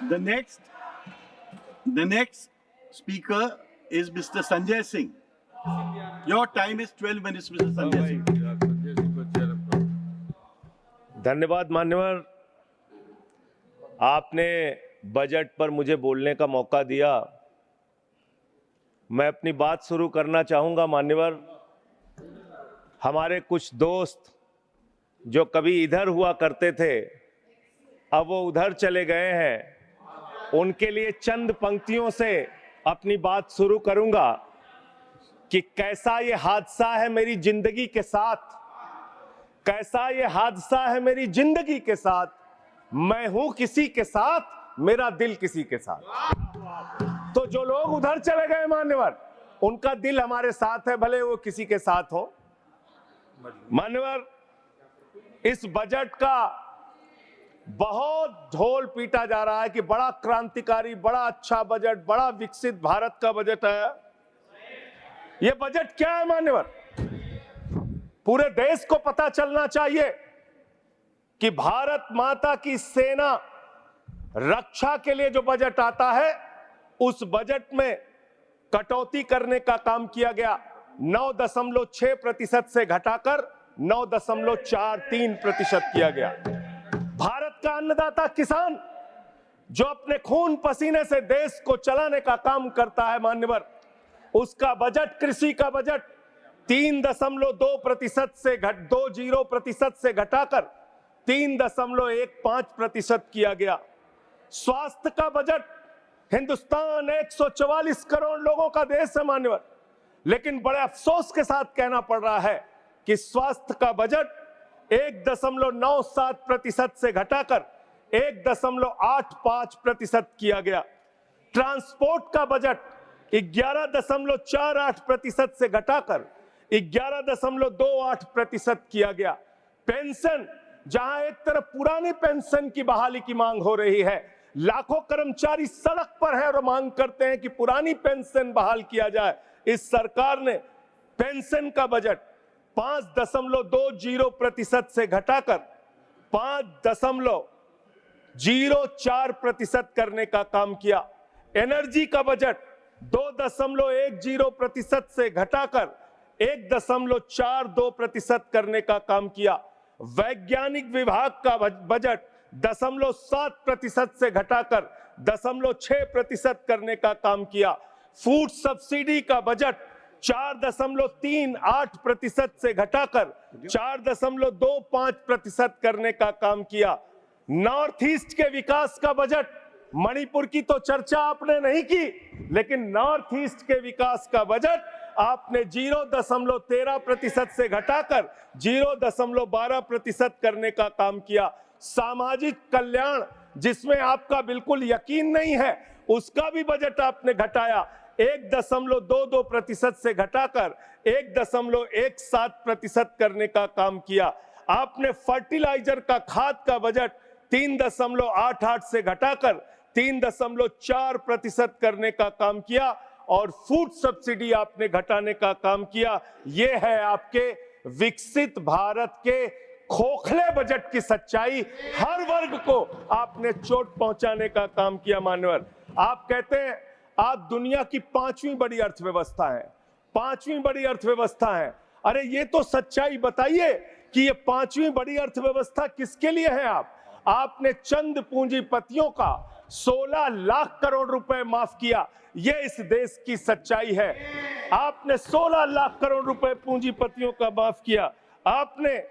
The next speaker is Mr. Sanjay Singh. Your time is 12 minutes, Mr. Sanjay Singh. धन्यवाद मान्यवर, आपने budget पर मुझे बोलने का मौका दिया। मैं अपनी बात शुरू करना चाहूंगा। मान्यवर, हमारे कुछ दोस्त जो कभी इधर हुआ करते थे, अब वो उधर चले गए हैं। उनके लिए चंद पंक्तियों से अपनी बात शुरू करूंगा कि कैसा ये हादसा है मेरी जिंदगी के साथ, कैसा ये हादसा है मेरी जिंदगी के साथ। मैं हूं किसी के साथ, मेरा दिल किसी के साथ। तो जो लोग उधर चले गए मान्यवर, उनका दिल हमारे साथ है, भले वो किसी के साथ हो। मान्यवर, इस बजट का बहुत ढोल पीटा जा रहा है कि बड़ा क्रांतिकारी, बड़ा अच्छा बजट, बड़ा विकसित भारत का बजट है। यह बजट क्या है मान्यवर? पूरे देश को पता चलना चाहिए कि भारत माता की सेना रक्षा के लिए जो बजट आता है, उस बजट में कटौती करने का काम किया गया। 9.6% से घटाकर 9.43% किया गया। भारत का अन्नदाता किसान जो अपने खून पसीने से देश को चलाने का काम करता है मान्यवर, उसका बजट, कृषि का बजट 3.2% से 20% से घटाकर 3.15% किया गया। स्वास्थ्य का बजट, हिंदुस्तान 144 करोड़ लोगों का देश है मान्यवर, लेकिन बड़े अफसोस के साथ कहना पड़ रहा है कि स्वास्थ्य का बजट 1.97% से घटाकर 1.85% किया गया। ट्रांसपोर्ट का बजट 11.48% से घटाकर 11.28% किया गया। पेंशन, जहां एक तरफ पुरानी पेंशन की बहाली की मांग हो रही है, लाखों कर्मचारी सड़क पर है और मांग करते हैं कि पुरानी पेंशन बहाल किया जाए। इस सरकार ने पेंशन का बजट 5.20% से घटाकर 5.04% करने का काम किया। एनर्जी का बजट 2.10% से घटाकर 1.42% करने का काम किया। वैज्ञानिक विभाग का बजट 0.7% से घटाकर 0.6% करने का काम किया। फूड सब्सिडी का बजट 4.38% से घटाकर 4.25% करने का काम किया। नॉर्थ ईस्ट के विकास का बजट, मणिपुर की तो चर्चा आपने नहीं की, लेकिन नॉर्थ ईस्ट के विकास का बजट आपने 0.13% से घटाकर 0.12% करने का काम किया। सामाजिक कल्याण, जिसमें आपका बिल्कुल यकीन नहीं है, उसका भी बजट आपने घटाया। 1.22% से घटाकर 1.17% करने का काम किया। आपने फर्टिलाइजर का, खाद का बजट 3.88 से घटाकर 3.4% करने का काम किया और फूड सब्सिडी आपने घटाने का काम किया। यह है आपके विकसित भारत के खोखले बजट की सच्चाई। हर वर्ग को आपने चोट पहुंचाने का काम किया मान्यवर। आप कहते हैं आप दुनिया की 5वीं बड़ी अर्थव्यवस्था है, 5वीं बड़ी अर्थव्यवस्था है। अरे ये तो सच्चाई बताइए कि ये 5वीं बड़ी अर्थव्यवस्था किसके लिए है? आपने चंद पूंजीपतियों का 16 लाख करोड़ रुपए माफ किया। ये इस देश की सच्चाई है। आपने 16 लाख करोड़ रुपए पूंजीपतियों का माफ किया। आपने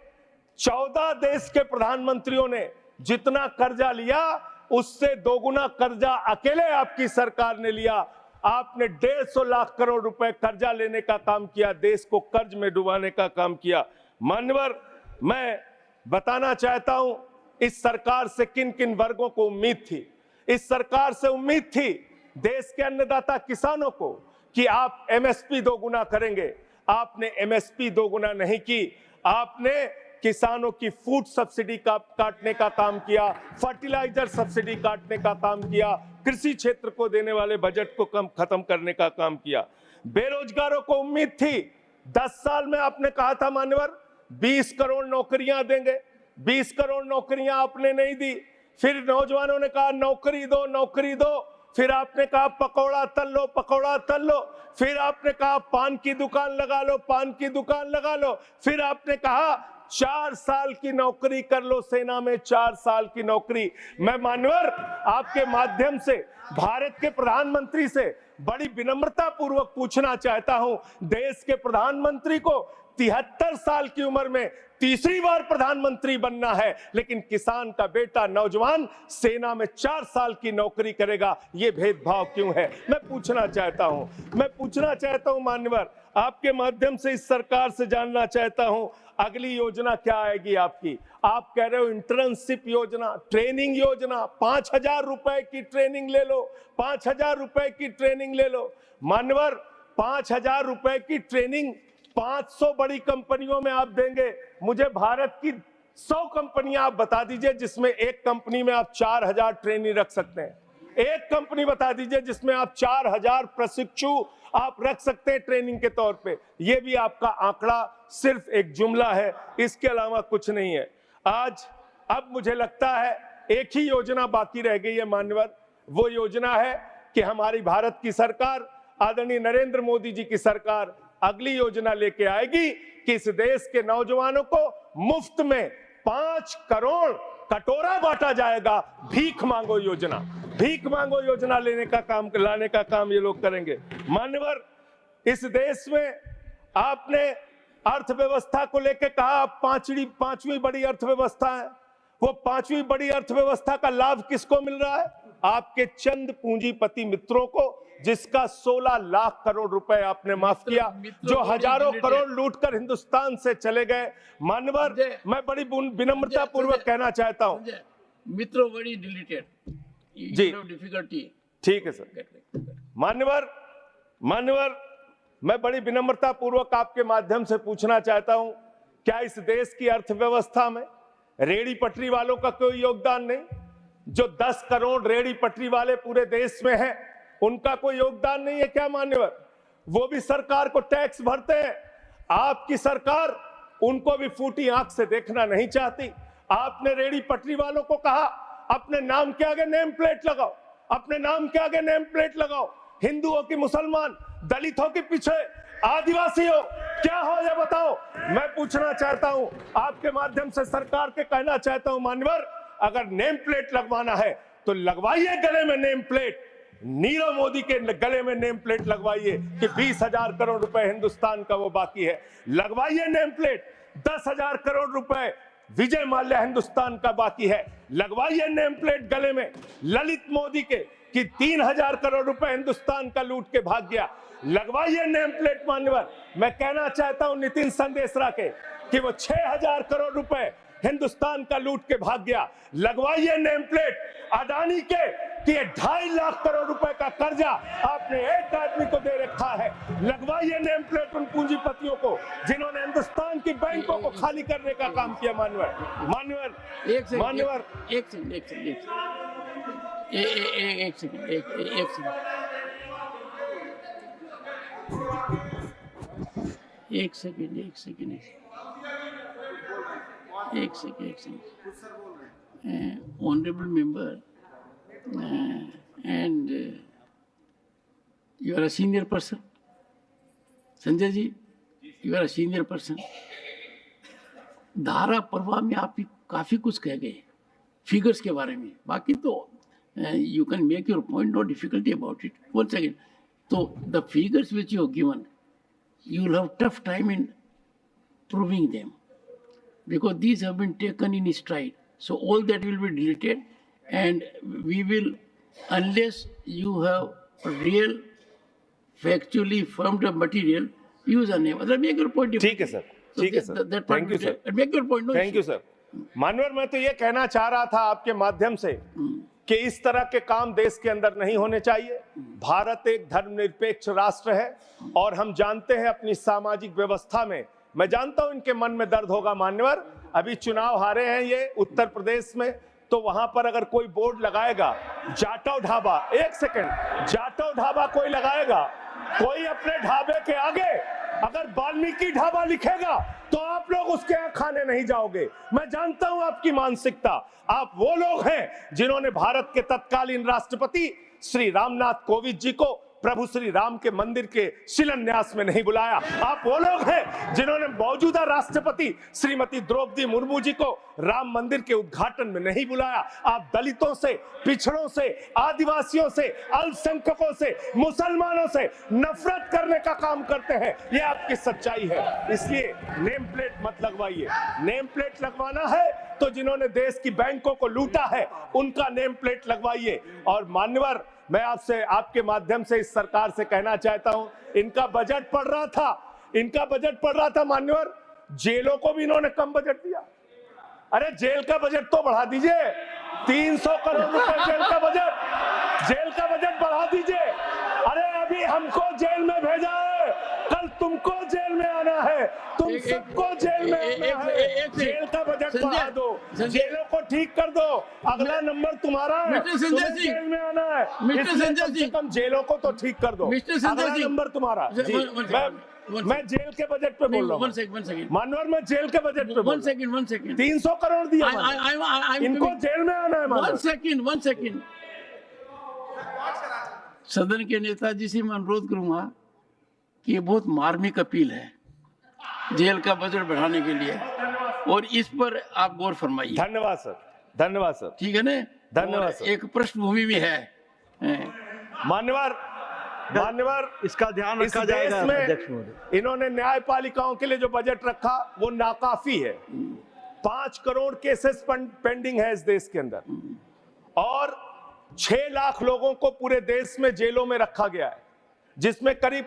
14 देश के प्रधानमंत्रियों ने जितना कर्जा लिया, उससे दोगुना कर्जा अकेले आपकी सरकार ने लिया। आपने 150 लाख करोड़ रुपए कर्जा लेने का काम किया, देश को कर्ज में डुबाने का काम किया। मान्यवर, मैं बताना चाहता हूं इस सरकार से किन किन वर्गों को उम्मीद थी। इस सरकार से उम्मीद थी देश के अन्नदाता किसानों को कि आप एमएसपी दोगुना करेंगे। आपने एमएसपी दोगुना नहीं की, आपने किसानों की फूड सब्सिडी का काटने का काम किया, फर्टिलाइजर सब्सिडी काटने का काम किया, कृषि क्षेत्र को देने वाले बजट को खत्म करने का काम किया। बेरोजगारों को उम्मीद थी, 10 साल में आपने कहा था मान्यवर 20 करोड़ नौकरियां देंगे, 20 करोड़ नौकरियां आपने नहीं दी। फिर नौजवानों ने कहा नौकरी दो, नौकरी दो। फिर आपने कहा पकौड़ा तल लो, पकौड़ा तल लो। फिर आपने कहा पान की दुकान लगा लो, पान की दुकान लगा लो। फिर आपने कहा 4 साल की नौकरी कर लो सेना में, 4 साल की नौकरी। मैं मान्यवर आपके माध्यम से भारत के प्रधानमंत्री से बड़ी विनम्रता पूर्वक पूछना चाहता हूं, देश के प्रधानमंत्री को 73 साल की उम्र में तीसरी बार प्रधानमंत्री बनना है, लेकिन किसान का बेटा नौजवान सेना में 4 साल की नौकरी करेगा, ये भेदभाव क्यों है? मैं पूछना चाहता हूं मान्यवर, आपके माध्यम से इस सरकार से जानना चाहता हूं, अगली योजना क्या आएगी आपकी? आप कह रहे हो इंटर्नशिप योजना, ट्रेनिंग योजना, 5,000 रुपए की ट्रेनिंग ले लो, 5,000 रुपए की ट्रेनिंग ले लो। मान्यवर 5,000 रुपए की ट्रेनिंग 500 बड़ी कंपनियों में आप देंगे। मुझे भारत की 100 कंपनियां आप बता दीजिए जिसमें एक कंपनी में आप 4,000 ट्रेनी रख सकते हैं। एक कंपनी बता दीजिए जिसमें आप 4,000 प्रशिक्षु आप रख सकते हैं ट्रेनिंग के तौर पे। ये भी आपका आंकड़ा सिर्फ एक जुमला है, इसके अलावा कुछ नहीं है। आज अब मुझे लगता है एक ही योजना बाकी रह गई है मान्यवर, वो योजना है कि हमारी भारत की सरकार, आदरणीय नरेंद्र मोदी जी की सरकार अगली योजना लेके आएगी कि इस देश के नौजवानों को मुफ्त में 5 करोड़ कटोरा बांटा जाएगा। भीख मांगो योजना, भीख मांगो योजना लाने का काम ये लोग करेंगे। मान्यवर इस देश में आपने अर्थव्यवस्था को लेकर कहा पांचवी बड़ी अर्थव्यवस्था है। वो 5वीं बड़ी अर्थव्यवस्था का लाभ किसको मिल रहा है? आपके चंद पूंजीपति मित्रों को, जिसका 16 लाख करोड़ रुपए आपने माफ किया, जो हजारों करोड़ लूटकर हिंदुस्तान से चले गए। मान्यवर मैं बड़ी विनम्रता पूर्वक कहना चाहता हूं, मित्रों बड़ी डिलीटेड जी, डिफिकल्टी। ठीक है सर। मान्यवर मैं बड़ी विनम्रता पूर्वक आपके माध्यम से पूछना चाहता हूं, क्या इस देश की अर्थव्यवस्था में रेहड़ी पटरी वालों का कोई योगदान नहीं? जो 10 करोड़ रेहड़ी पटरी वाले पूरे देश में हैं, उनका कोई योगदान नहीं है क्या मान्यवर? वो भी सरकार को टैक्स भरते हैं। आपकी सरकार उनको भी फूटी आंख से देखना नहीं चाहती। आपने रेहड़ी पटरी वालों को कहा अपने नाम के आगे नेम प्लेट लगाओ, अपने नाम के आगे नेम प्लेट लगाओ। हिंदुओं की, मुसलमान, दलितों के पीछे आदिवासी हो, क्या हो ये बताओ। मैं पूछना चाहता हूं, आपके माध्यम से सरकार के कहना चाहता हूं मान्यवर, अगर नेम प्लेट लगवाना है तो लगवाइए गले में नेम प्लेट। नीरव मोदी के गले में नेम प्लेट लगवाइए कि 20,000 करोड़ रुपए हिंदुस्तान का वो बाकी है, लगवाइए नेम प्लेट। 10,000 करोड़ रुपए विजय माल्या हिंदुस्तान का बाकी है, लगवाइए नेम प्लेट गले में। ललित मोदी के कि 3,000 करोड़ रुपए हिंदुस्तान का लूट के भाग गया, लगवाइए नेम प्लेट मान्यवर। मैं कहना चाहता हूं नितिन संदेशरा के कि वो 6,000 करोड़ रुपए हिंदुस्तान का लूट के भाग गया, लगवाइए नेम प्लेट। अडानी के कि 2.5 लाख करोड़ रुपए का कर्जा आपने एक आदमी को दे रखा है, लगवाइए नेम प्लेट उन पूंजीपतियों को जिन्होंने हिंदुस्तान की बैंकों को खाली करने का काम किया। मान्यवर एक second honorable member, and you are a senior person, Sanjay ji, you are a senior person. धारा प्रवाह में आप काफी कुछ कह गए फिगर्स के बारे में, बाकी तो you can make your point, no difficulty about it. One second. So the figures which you have given, you will have tough time in proving them, because these have been taken in stride. So all that will be deleted, and we will, unless you have real, factually firmed up material, use a name. Make your point. ठीक है sir, ठीक है sir, thank you sir, Make your point. No thank you issue. Sir. मानवर मैं तो ये कहना चाह रहा था आपके माध्यम से कि इस तरह के काम देश के अंदर नहीं होने चाहिए। भारत एक धर्मनिरपेक्ष राष्ट्र है और हम जानते हैं अपनी सामाजिक व्यवस्था में, मैं जानता हूं इनके मन में दर्द होगा मान्यवर, अभी चुनाव हारे हैं ये उत्तर प्रदेश में, तो वहां पर अगर कोई बोर्ड लगाएगा जाटव ढाबा, एक सेकंड, जाटव ढाबा कोई लगाएगा, कोई अपने ढाबे के आगे अगर वाल्मीकि ढाबा लिखेगा तो आप लोग उसके यहाँ खाने नहीं जाओगे। मैं जानता हूं आपकी मानसिकता। आप वो लोग हैं जिन्होंने भारत के तत्कालीन राष्ट्रपति श्री रामनाथ कोविंद जी को प्रभु श्री राम के मंदिर के शिलान्यास में नहीं बुलाया। आप वो लोग हैं जिन्होंने मौजूदा राष्ट्रपति श्रीमती द्रौपदी मुर्मू जी को राम मंदिर के उद्घाटन में नहीं बुलाया। आप दलितों से, पिछड़ों से, आदिवासियों से, अल्पसंख्यकों से, मुसलमानों से नफरत करने का काम करते हैं। ये आपकी सच्चाई है। इसलिए नेम प्लेट मत लगवाइए। नेम प्लेट लगवाना है तो जिन्होंने देश की बैंकों को लूटा है उनका नेम प्लेट लगवाइए। और मान्यवर, मैं आपसे, आपके माध्यम से इस सरकार से कहना चाहता हूं, इनका बजट पड़ रहा था मान्यवर, जेलों को भी इन्होंने कम बजट दिया। अरे जेल का बजट तो बढ़ा दीजिए, 300 करोड़ रुपए जेल का बजट बढ़ा दीजिए। अरे अभी हमको जेल में भेजा है, कल तुमको जेल में आना है, तुम सबको जेल में आना है। जेल का बजट बढ़ा दो, जेलों को ठीक कर दो, अगला नंबर तुम्हारा है, तुम्हें जेल में आना है। इसलिए कम से कम जेलों को तो ठीक कर दो, अगला नंबर तुम्हारा। मैं जेल के बजट पे बोल रहा हूँ मानवर, मैं जेल के बजट पे बोल रहा हूँ। 300 करोड़ दिया, इनको जेल में आना है। वन सेकंड सदन के नेताजी से मैं अनुरोध करूंगा कि ये बहुत मार्मिक अपील है जेल का बजट बढ़ाने के लिए, और इस पर आप गौर फरमाइए। धन्यवाद सर, धन्यवाद सर। ठीक है ना, धन्यवाद सर। एक पृष्ठभूमि भी है मान्यवर, इसका ध्यान रखा जाएगा। में इन्होंने न्यायपालिकाओं के लिए जो बजट रखा वो नाकाफी है। 5 करोड़ केसेस पेंडिंग है इस देश के अंदर, और 6 लाख लोगों को पूरे देश में जेलों में रखा गया है, जिसमें करीब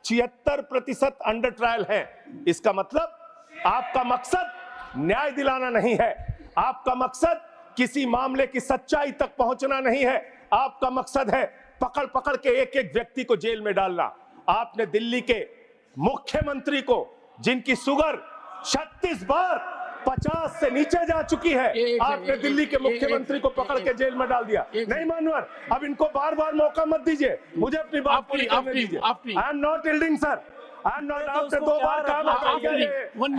76% अंडर ट्रायल है। इसका मतलब आपका मकसद न्याय दिलाना नहीं है, आपका मकसद किसी मामले की सच्चाई तक पहुंचना नहीं है, आपका मकसद है पकड़ पकड़ के एक एक व्यक्ति को जेल में डालना। आपने दिल्ली के मुख्यमंत्री को, जिनकी शुगर 36 बार 50 से नीचे जा चुकी है, आपने दिल्ली के मुख्यमंत्री को पकड़ के जेल में डाल दिया। नहीं मानवर, अब इनको बार बार मौका मत दीजिए, मुझे अपनी बात पूरी करने दीजिए। I am not yielding sir, I am not. आपने 2 बार कहा,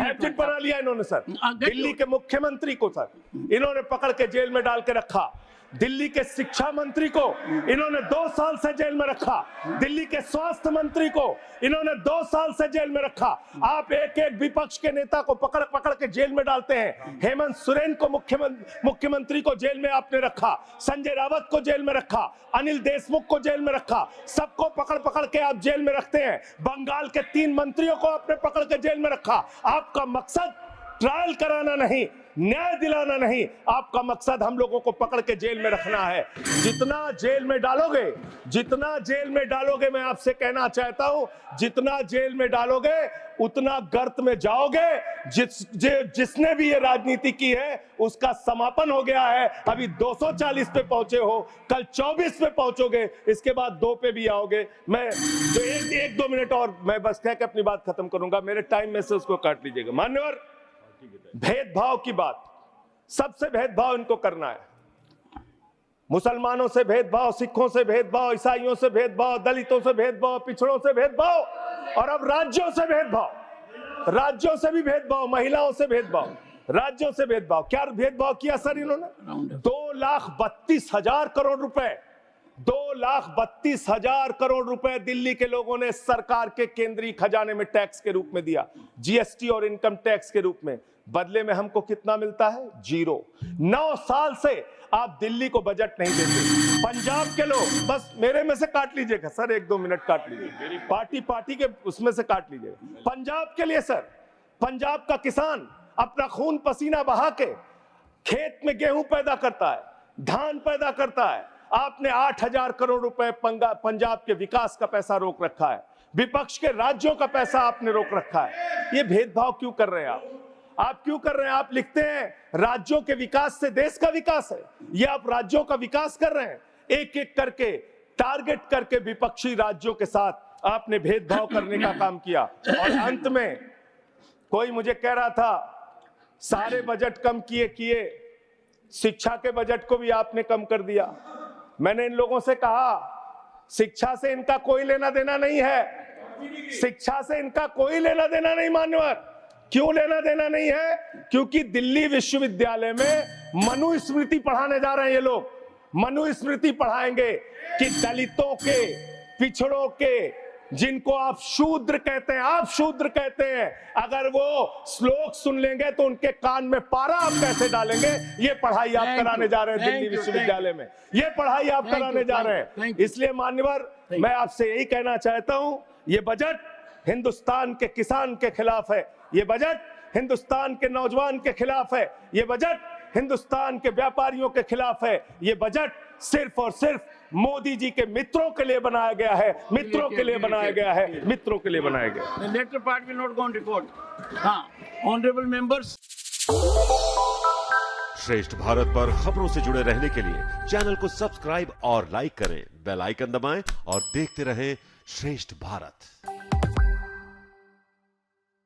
हैबिट बना लिया इन्होंने सर। दिल्ली के मुख्यमंत्री को सर इन्होंने पकड़ के जेल में डाल के रखा। दिल्ली के शिक्षा मंत्री को इन्होंने 2 साल से जेल में रखा। दिल्ली के स्वास्थ्य मंत्री को इन्होंने 2 साल से जेल में रखा। आप एक एक विपक्ष के नेता को पकड़ पकड़ के जेल में डालते हैं। हेमंत सोरेन को मुख्यमंत्री को जेल में आपने रखा, संजय रावत को जेल में रखा, अनिल देशमुख को जेल में रखा, सबको पकड़ पकड़ के आप जेल में रखते हैं। बंगाल के 3 मंत्रियों को आपने पकड़ के जेल में रखा। आपका मकसद ट्रायल कराना नहीं, न्याय दिलाना नहीं, आपका मकसद हम लोगों को पकड़ के जेल में रखना है। जितना जेल में डालोगे, मैं आपसे कहना चाहता हूं, जितना जेल में डालोगे उतना गर्त में जाओगे। जिसने भी ये राजनीति की है उसका समापन हो गया है। अभी 240 पे पहुंचे हो, कल 24 पे पहुंचोगे, इसके बाद 2 पे भी आओगे। मैं जो 1-2 मिनट और मैं बस कह के अपनी बात खत्म करूंगा, मेरे टाइम में से उसको काट लीजिएगा। मान्यवर, भेदभाव की बात, सबसे भेदभाव इनको करना है। मुसलमानों से भेदभाव, सिखों से भेदभाव, ईसाइयों से भेदभाव, दलितों से भेदभाव, पिछड़ों से भेदभाव, और अब राज्यों से भेदभाव, राज्यों से भी भेदभाव, महिलाओं से भेदभाव, राज्यों से भेदभाव। क्या भेदभाव किया सर इन्होंने? 2,32,000 करोड़ रुपए, 2,32,000 करोड़ रुपए दिल्ली के लोगों ने सरकार के केंद्रीय खजाने में टैक्स के रूप में दिया, जीएसटी और इनकम टैक्स के रूप में। बदले में हमको कितना मिलता है? 0। 9 साल से आप दिल्ली को बजट नहीं देते। पंजाब के लोग, बस मेरे में से काट लीजिएगा सर, 1-2 मिनट काट लीजिए, पार्टी के उसमें से काट लीजिएगा। पंजाब के लिए सर, पंजाब का किसान अपना खून पसीना बहा के खेत में गेहूं पैदा करता है, धान पैदा करता है। आपने 8,000 करोड़ रुपए पंजाब के विकास का पैसा रोक रखा है, विपक्ष के राज्यों का पैसा आपने रोक रखा है। ये भेदभाव क्यों कर रहे हैं आप क्यों कर रहे हैं? आप लिखते हैं राज्यों के विकास से देश का विकास है, ये आप राज्यों का विकास कर रहे हैं। एक एक करके टारगेट करके विपक्षी राज्यों के साथ आपने भेदभाव करने का काम किया। और अंत में कोई मुझे कह रहा था सारे बजट कम किए, शिक्षा के बजट को भी आपने कम कर दिया। मैंने इन लोगों से कहा शिक्षा से इनका कोई लेना देना नहीं है, शिक्षा से इनका कोई लेना देना नहीं मान्यवर। क्यों लेना देना नहीं है? क्योंकि दिल्ली विश्वविद्यालय में मनुस्मृति पढ़ाने जा रहे हैं ये लोग। मनुस्मृति पढ़ाएंगे कि दलितों के, पिछड़ों के, जिनको आप शूद्र कहते हैं, आप शूद्र कहते हैं, अगर वो श्लोक सुन लेंगे तो उनके कान में पारा आप कैसे डालेंगे? ये पढ़ाई आप कराने जा रहे हैं दिल्ली विश्वविद्यालय में। ये पढ़ाई आप कराने जा रहे हैं। इसलिए मान्यवर, मैं आपसे यही कहना चाहता हूं, ये बजट हिंदुस्तान के किसान के खिलाफ है, ये बजट हिंदुस्तान के नौजवान के खिलाफ है, ये बजट हिंदुस्तान के व्यापारियों के खिलाफ है। ये बजट सिर्फ और सिर्फ मोदी जी के मित्रों के लिए बनाया गया है, मित्रों के लिए बनाया गया है, मित्रों के लिए बनाया गया है। The later part will not go on record. हाँ, honorable members. श्रेष्ठ भारत पर खबरों से जुड़े रहने के लिए चैनल को सब्सक्राइब और लाइक करें, बेल आइकन दबाएं और देखते रहें श्रेष्ठ भारत।